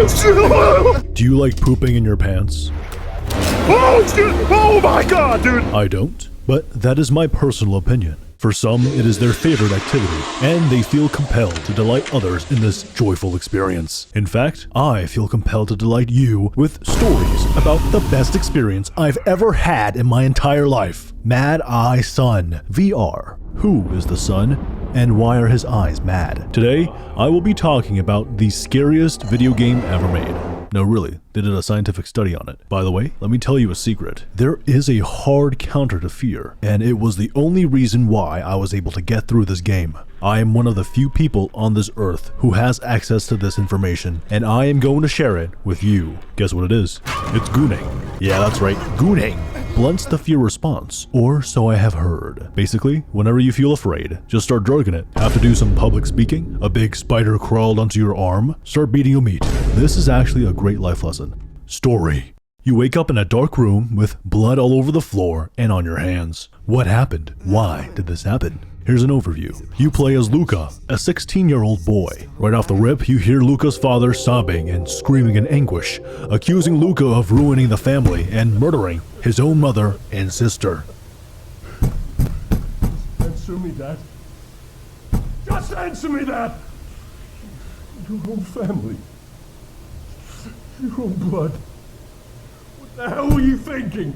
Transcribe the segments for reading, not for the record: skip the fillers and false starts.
Oh, shit! Do you like pooping in your pants? Oh, shit! Oh my god, dude! I don't, but that is my personal opinion. For some, it is their favorite activity, and they feel compelled to delight others in this joyful experience. In fact, I feel compelled to delight you with stories about the best experience I've ever had in my entire life. Mad Eye Sun VR. Who is the sun, and why are his eyes mad? Today, I will be talking about the scariest video game ever made. No, really, they did a scientific study on it. By the way, let me tell you a secret. There is a hard counter to fear, and it was the only reason why I was able to get through this game. I am one of the few people on this earth who has access to this information, and I am going to share it with you. Guess what it is? It's gooning. Yeah, that's right, gooning. Blunts the fear response, or so I have heard. Basically, whenever you feel afraid, just start drugging it. Have to do some public speaking? A big spider crawled onto your arm? Start beating your meat. This is actually a great life lesson. Story. You wake up in a dark room with blood all over the floor and on your hands. What happened? Why did this happen? Here's an overview. You play as Luca, a 16-year-old boy. Right off the rip, you hear Luca's father sobbing and screaming in anguish, accusing Luca of ruining the family and murdering his own mother and sister. Answer me that. Just answer me that! Your own family. Your own blood. What the hell were you thinking?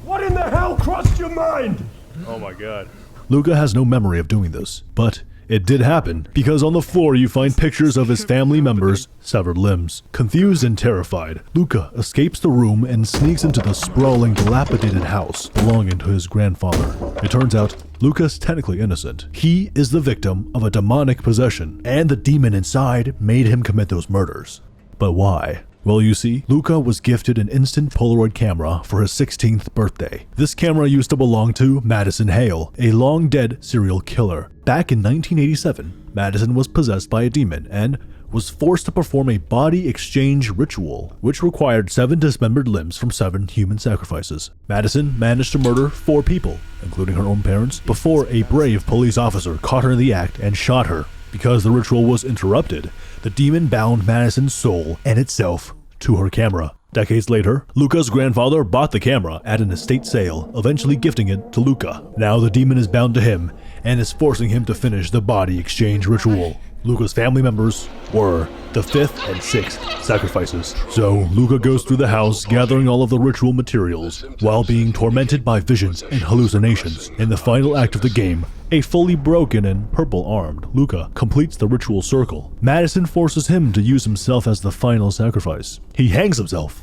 What in the hell crossed your mind? Oh my god. Luca has no memory of doing this, but it did happen because on the floor you find pictures of his family members' severed limbs. Confused and terrified, Luca escapes the room and sneaks into the sprawling, dilapidated house belonging to his grandfather. It turns out Luca's technically innocent. He is the victim of a demonic possession, and the demon inside made him commit those murders. But why? Well, you see, Luca was gifted an instant Polaroid camera for his 16th birthday. This camera used to belong to Madison Hale, a long-dead serial killer. Back in 1987, Madison was possessed by a demon and was forced to perform a body exchange ritual, which required 7 dismembered limbs from 7 human sacrifices. Madison managed to murder 4 people, including her own parents, before a brave police officer caught her in the act and shot her. Because the ritual was interrupted, the demon bound Madison's soul and itself to her camera. Decades later, Luca's grandfather bought the camera at an estate sale, eventually gifting it to Luca. Now the demon is bound to him and is forcing him to finish the body exchange ritual. Luca's family members were the 5th and 6th sacrifices. So Luca goes through the house gathering all of the ritual materials while being tormented by visions and hallucinations. In the final act of the game, a fully broken and purple-armed Luca completes the ritual circle. Madison forces him to use himself as the final sacrifice. He hangs himself.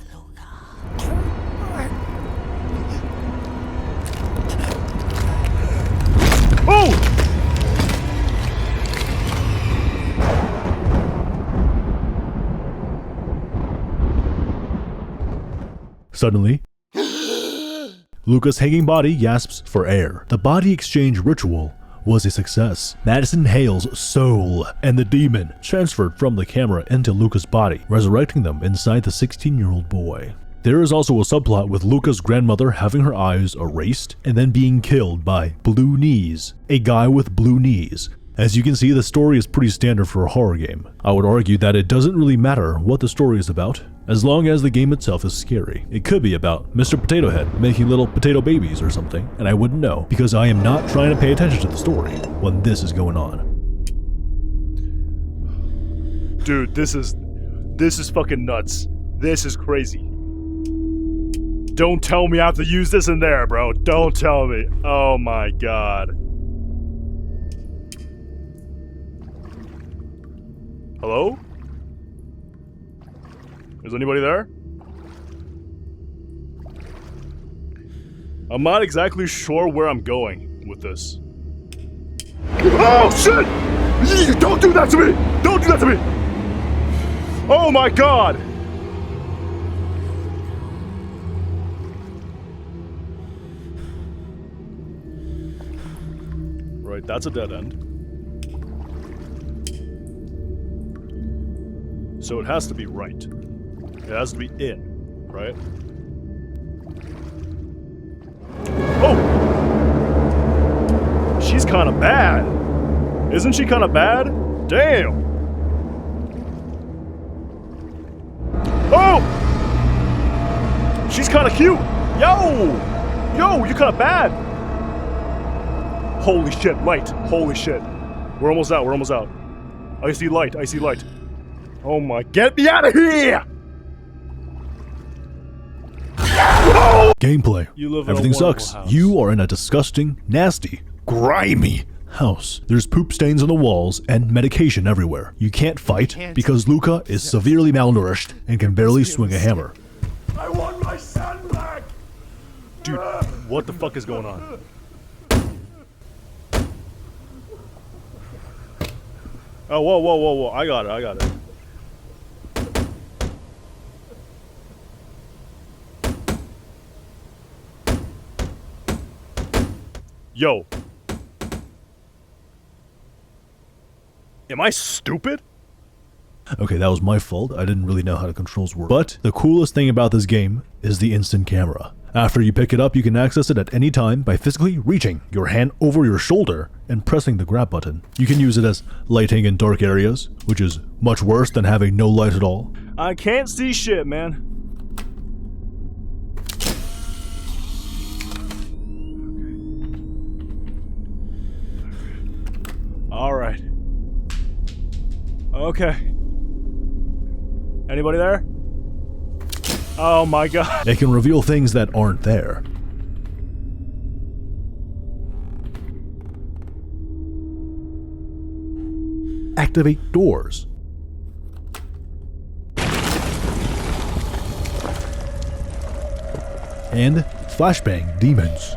Oh! Suddenly, Luca's hanging body gasps for air. The body exchange ritual was a success. Madison Hale's soul and the demon transferred from the camera into Luca's body, resurrecting them inside the 16-year-old boy. There is also a subplot with Luca's grandmother having her eyes erased and then being killed by Blue Knees, a guy with blue knees. As you can see, the story is pretty standard for a horror game. I would argue that it doesn't really matter what the story is about, as long as the game itself is scary. It could be about Mr. Potato Head making little potato babies or something, and I wouldn't know, because I am not trying to pay attention to the story when this is going on. Dude, this is fucking nuts. This is crazy. Don't tell me I have to use this in there, bro. Don't tell me. Oh my god. Hello? Is anybody there? I'm not exactly sure where I'm going with this. Oh shit! Don't do that to me! Don't do that to me! Oh my god! Right, that's a dead end. So it has to be right. It has to be in, right? Oh! She's kind of bad. Isn't she kind of bad? Damn! Oh! She's kind of cute. Yo, you're kind of bad. Holy shit, light. Holy shit. We're almost out. I see light. Oh my, get me out of here! Whoa! Gameplay. Everything sucks. House. You are in a disgusting, nasty, grimy house. There's poop stains on the walls and medication everywhere. You can't fight because Luca is severely malnourished and can barely swing a hammer. I want my son back! Dude, what the fuck is going on? Oh, whoa. I got it. Yo. Am I stupid? Okay, that was my fault. I didn't really know how the controls work. But the coolest thing about this game is the instant camera. After you pick it up, you can access it at any time by physically reaching your hand over your shoulder and pressing the grab button. You can use it as lighting in dark areas, which is much worse than having no light at all. I can't see shit, man. Alright. Okay. Anybody there? Oh my god. It can reveal things that aren't there. Activate doors. And flashbang demons.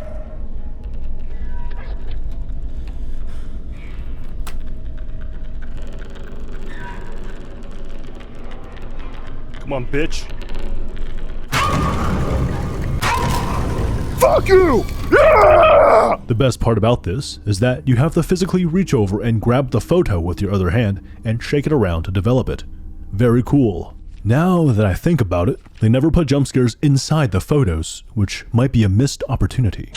Come on, bitch. Fuck you! Yeah! The best part about this is that you have to physically reach over and grab the photo with your other hand and shake it around to develop it. Very cool. Now that I think about it, they never put jump scares inside the photos, which might be a missed opportunity.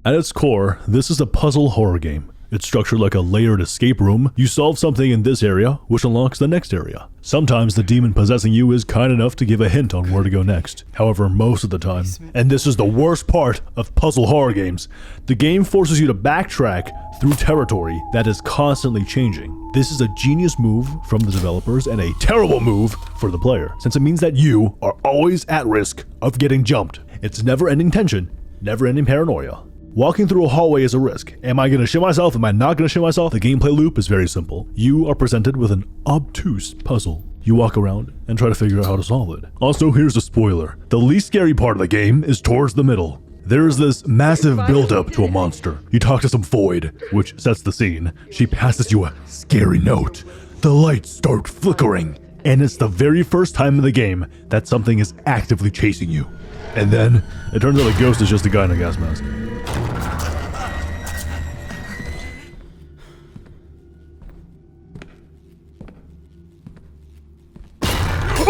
At its core, this is a puzzle horror game. It's structured like a layered escape room. You solve something in this area, which unlocks the next area. Sometimes the demon possessing you is kind enough to give a hint on where to go next. However, most of the time, and this is the worst part of puzzle horror games, the game forces you to backtrack through territory that is constantly changing. This is a genius move from the developers and a terrible move for the player, since it means that you are always at risk of getting jumped. It's never-ending tension, never-ending paranoia. Walking through a hallway is a risk. Am I going to shit myself? Am I not going to shit myself? The gameplay loop is very simple. You are presented with an obtuse puzzle. You walk around and try to figure out how to solve it. Also, here's a spoiler. The least scary part of the game is towards the middle. There is this massive build-up to a monster. You talk to some void, which sets the scene. She passes you a scary note. The lights start flickering, and it's the very first time in the game that something is actively chasing you. And then, it turns out the ghost is just a guy in a gas mask.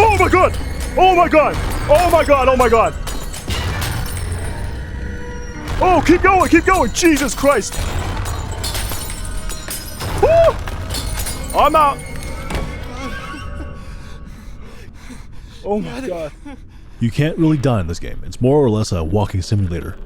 Oh my god! Oh my god! Oh my god! Oh my god! Oh, keep going! Jesus Christ! Woo! I'm out! Oh my god. You can't really die in this game. It's more or less a walking simulator.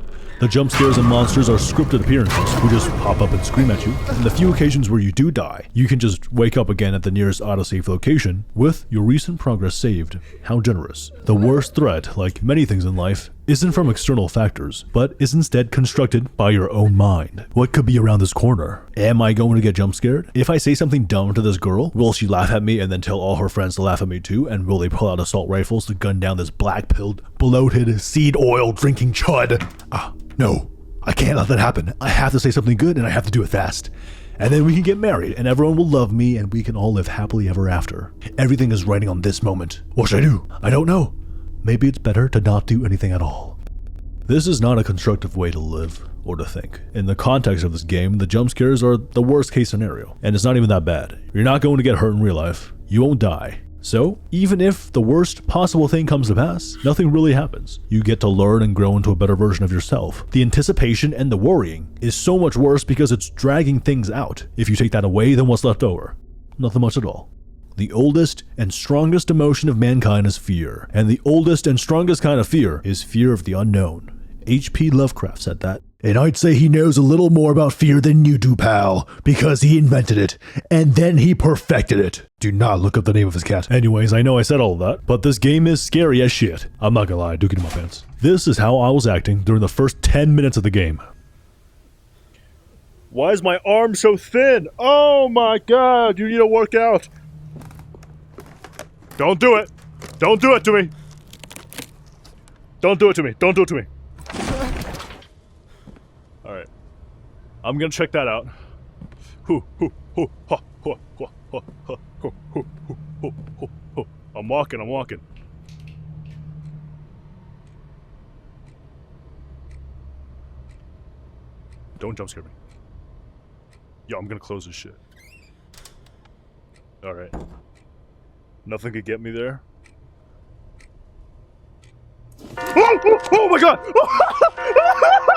The jump scares and monsters are scripted appearances who just pop up and scream at you. And the few occasions where you do die, you can just wake up again at the nearest autosave location with your recent progress saved. How generous. The worst threat, like many things in life, isn't from external factors, but is instead constructed by your own mind. What could be around this corner? Am I going to get jump scared? If I say something dumb to this girl, will she laugh at me and then tell all her friends to laugh at me too? And will they pull out assault rifles to gun down this black-pilled, bloated, seed oil drinking chud? No, I can't let that happen. I have to say something good and I have to do it fast. And then we can get married and everyone will love me and we can all live happily ever after. Everything is riding on this moment. What should I do? I don't know. Maybe it's better to not do anything at all. This is not a constructive way to live or to think. In the context of this game, the jump scares are the worst case scenario. And it's not even that bad. You're not going to get hurt in real life. You won't die. So, even if the worst possible thing comes to pass, nothing really happens. You get to learn and grow into a better version of yourself. The anticipation and the worrying is so much worse because it's dragging things out. If you take that away, then what's left over? Nothing much at all. The oldest and strongest emotion of mankind is fear, and the oldest and strongest kind of fear is fear of the unknown. H.P. Lovecraft said that. And I'd say he knows a little more about fear than you do, pal, because he invented it, and then he perfected it. Do not look up the name of his cat. Anyways, I know I said all of that, but this game is scary as shit. I'm not gonna lie, I do get in my pants. This is how I was acting during the first 10 minutes of the game. Why is my arm so thin? Oh my god, you need to work out. Don't do it. Don't do it to me. Don't do it to me. Don't do it to me. Alright. I'm gonna check that out. I'm walking. Don't jump scare me. Yo, I'm gonna close this shit. Alright. Nothing could get me there. Oh my god!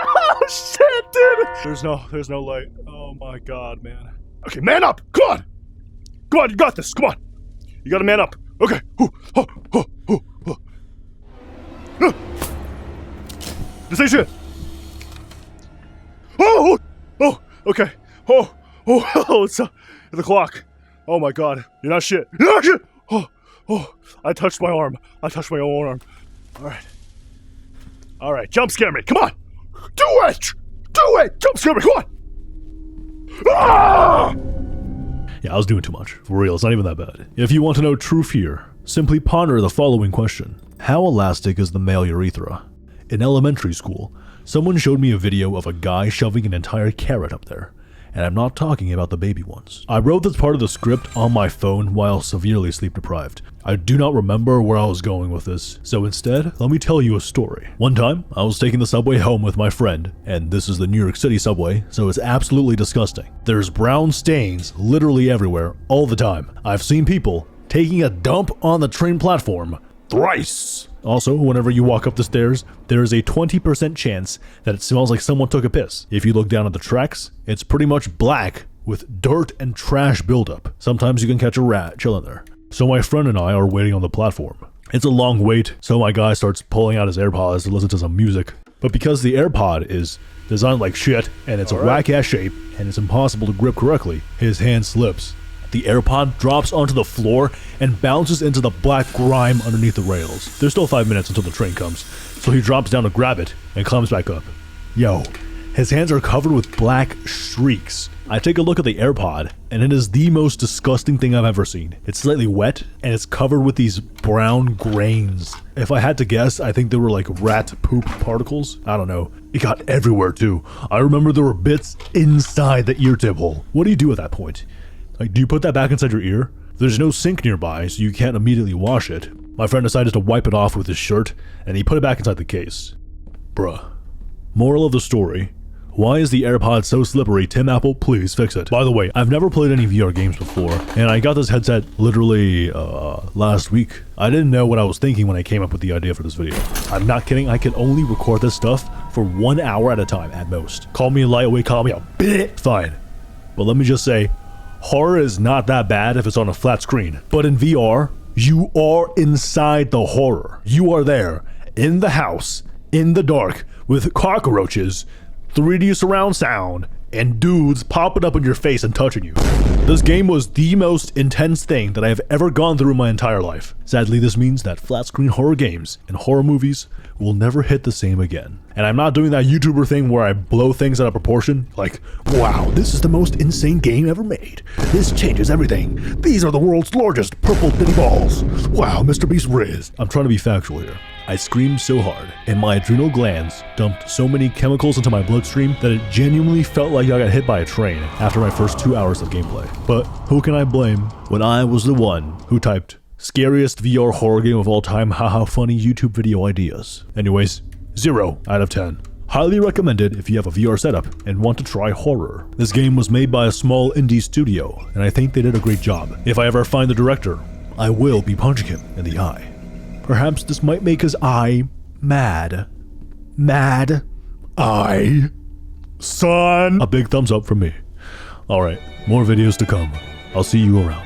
Oh shit, dude! There's no light. Oh my god, man. Okay, man up! Come on! Come on, you got this! Come on! You gotta man up. Okay. This ain't shit! Oh! Okay. It's the clock. Oh my god. You're not shit. You're not shit! Oh, I touched my arm. I touched my own arm. Alright, jump scare me. Come on! Do it! Jump scare me, come on! Ah! Yeah, I was doing too much. For real, it's not even that bad. If you want to know true fear, simply ponder the following question. How elastic is the male urethra? In elementary school, someone showed me a video of a guy shoving an entire carrot up there. And I'm not talking about the baby ones. I wrote this part of the script on my phone while severely sleep deprived. I do not remember where I was going with this, so instead, let me tell you a story. One time, I was taking the subway home with my friend, and this is the New York City subway, so it's absolutely disgusting. There's brown stains literally everywhere, all the time. I've seen people taking a dump on the train platform thrice. Also, whenever you walk up the stairs, there is a 20% chance that it smells like someone took a piss. If you look down at the tracks, it's pretty much black with dirt and trash buildup. Sometimes you can catch a rat chilling there. So my friend and I are waiting on the platform. It's a long wait, so my guy starts pulling out his AirPods to listen to some music. But because the AirPod is designed like shit, and it's a whack-ass shape, and it's impossible to grip correctly, his hand slips. The AirPod drops onto the floor and bounces into the black grime underneath the rails. There's still 5 minutes until the train comes, so he drops down to grab it and climbs back up. Yo, his hands are covered with black streaks. I take a look at the AirPod, and it is the most disgusting thing I've ever seen. It's slightly wet, and it's covered with these brown grains. If I had to guess, I think they were like rat poop particles. I don't know. It got everywhere too. I remember there were bits inside the ear tip hole. What do you do at that point? Like, do you put that back inside your ear? There's no sink nearby, so you can't immediately wash it. My friend decided to wipe it off with his shirt, and he put it back inside the case. Bruh. Moral of the story. Why is the AirPod so slippery? Tim Apple, please fix it. By the way, I've never played any VR games before, and I got this headset literally, last week. I didn't know what I was thinking when I came up with the idea for this video. I'm not kidding, I can only record this stuff for 1 hour at a time, at most. Call me a lightweight, call me a bit. Fine. But let me just say, horror is not that bad if it's on a flat screen. But in VR, you are inside the horror. You are there, in the house, in the dark, with cockroaches, 3D surround sound, and dudes popping up in your face and touching you. This game was the most intense thing that I have ever gone through in my entire life. Sadly, this means that flat screen horror games and horror movies will never hit the same again. And I'm not doing that YouTuber thing where I blow things out of proportion. Like, wow, this is the most insane game ever made. This changes everything. These are the world's largest purple titty balls. Wow, Mr. Beast Riz. I'm trying to be factual here. I screamed so hard, and my adrenal glands dumped so many chemicals into my bloodstream that it genuinely felt like I got hit by a train after my first 2 hours of gameplay. But who can I blame when I was the one who typed, "Scariest VR horror game of all time, haha funny YouTube video ideas." Anyways, 0 out of 10. Highly recommended if you have a VR setup and want to try horror. This game was made by a small indie studio, and I think they did a great job. If I ever find the director, I will be punching him in the eye. Perhaps this might make his eye mad. Mad eye. Son! A big thumbs up from me. Alright, more videos to come. I'll see you around.